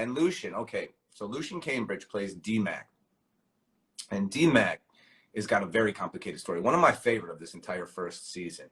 And Lucian, okay, so Lucian Cambridge plays D-Mac. And D-Mac has got a very complicated story. One of my favorite of this entire first season.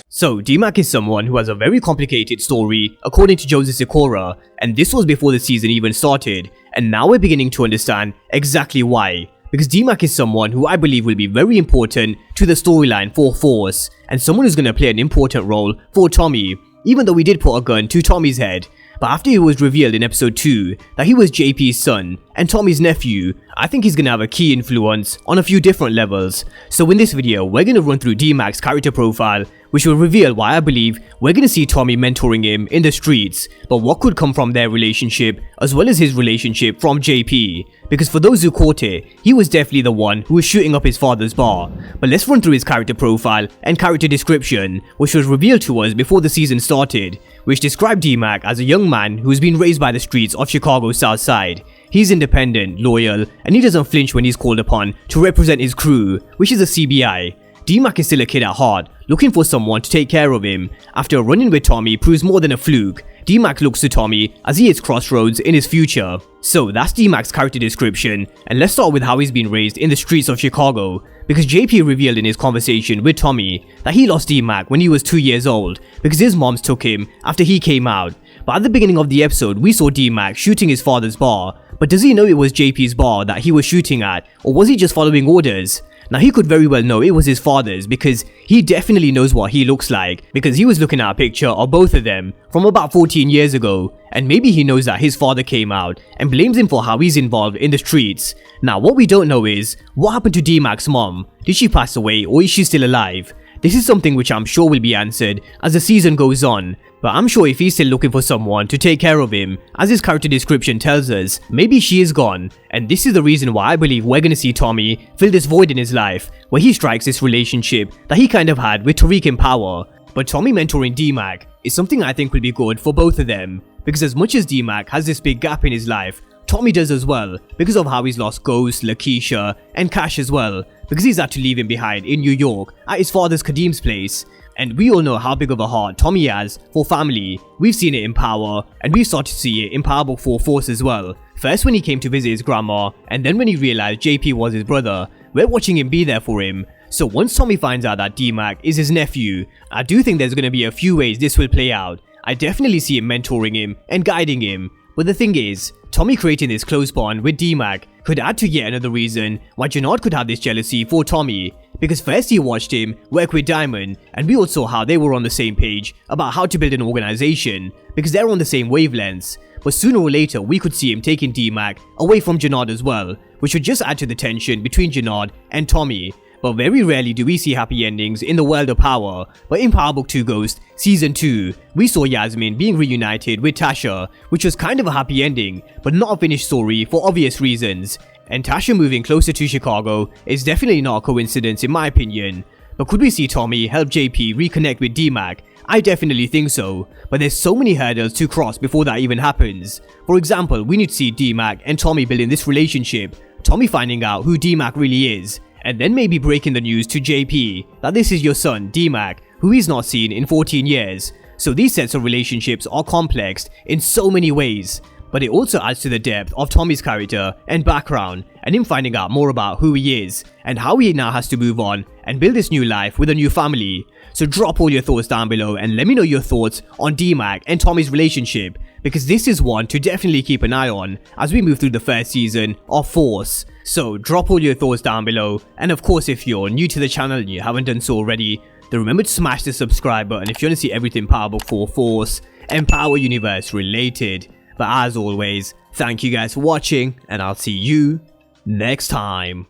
So, D-Mac is someone who has a very complicated story, according to Joseph Sikora, and this was before the season even started, and now we're beginning to understand exactly why. Because D-Mac is someone who I believe will be very important to the storyline for Force, and someone who's going to play an important role for Tommy, even though we did put a gun to Tommy's head. But after it was revealed in episode 2 that he was JP's son and Tommy's nephew, I think he's gonna have a key influence on a few different levels. So in this video, we're gonna run through D-Mac's character profile, which will reveal why I believe we're gonna see Tommy mentoring him in the streets, but what could come from their relationship, as well as his relationship from JP. Because for those who caught it, he was definitely the one who was shooting up his father's bar. But let's run through his character profile and character description, which was revealed to us before the season started, which described D-Mac as a young man who's been raised by the streets of Chicago's South Side. He's independent, loyal, and he doesn't flinch when he's called upon to represent his crew, which is a CBI. D-Mac is still a kid at heart, looking for someone to take care of him. After a run-in with Tommy proves more than a fluke, D-Mac looks to Tommy as he hits crossroads in his future. So that's D-Mac's character description, and let's start with how he's been raised in the streets of Chicago, because JP revealed in his conversation with Tommy that he lost D-Mac when he was 2 years old because his moms took him after he came out. But at the beginning of the episode, we saw D-Mac shooting his father's bar, but does he know it was JP's bar that he was shooting at, or was he just following orders? Now he could very well know it was his father's because he definitely knows what he looks like, because he was looking at a picture of both of them from about 14 years ago, and maybe he knows that his father came out and blames him for how he's involved in the streets. Now what we don't know is, what happened to D-Mac's mom? Did she pass away or is she still alive? This is something which I'm sure will be answered as the season goes on, but I'm sure if he's still looking for someone to take care of him, as his character description tells us, maybe she is gone, and this is the reason why I believe we're gonna see Tommy fill this void in his life, where he strikes this relationship that he kind of had with Tariq in Power. But Tommy mentoring D-Mac is something I think will be good for both of them, because as much as D-Mac has this big gap in his life, Tommy does as well, because of how he's lost Ghost, Lakeisha, and Cash as well, because he's had to leave him behind in New York at his father's Kadim's place. And we all know how big of a heart Tommy has for family. We've seen it in Power, and we've started to see it in Power Book 4 Force as well. First when he came to visit his grandma, and then when he realized JP was his brother, we're watching him be there for him. So once Tommy finds out that D-Mac is his nephew, I do think there's going to be a few ways this will play out. I definitely see him mentoring him and guiding him. But the thing is, Tommy creating this close bond with D-Mac could add to yet another reason why Jannard could have this jealousy for Tommy. Because first he watched him work with Diamond, and we all saw how they were on the same page about how to build an organization, because they're on the same wavelengths. But sooner or later we could see him taking D-Mac away from Jannard as well, which would just add to the tension between Jannard and Tommy. But very rarely do we see happy endings in the world of Power. But in Power Book 2 Ghost Season 2, we saw Yasmin being reunited with Tasha, which was kind of a happy ending, but not a finished story for obvious reasons. And Tasha moving closer to Chicago is definitely not a coincidence in my opinion. But could we see Tommy help JP reconnect with D-Mac? I definitely think so, but there's so many hurdles to cross before that even happens. For example, we need to see D-Mac and Tommy building this relationship, Tommy finding out who D-Mac really is, and then maybe breaking the news to JP that this is your son, D-Mac, who he's not seen in 14 years. So these sets of relationships are complex in so many ways, but it also adds to the depth of Tommy's character and background, and him finding out more about who he is, and how he now has to move on and build this new life with a new family. So drop all your thoughts down below and let me know your thoughts on D-Mac and Tommy's relationship, because this is one to definitely keep an eye on as we move through the first season of Force. So drop all your thoughts down below, and of course if you're new to the channel and you haven't done so already, then remember to smash the subscribe button if you want to see everything Power Book 4 Force and Power Universe related. But as always, thank you guys for watching, and I'll see you next time.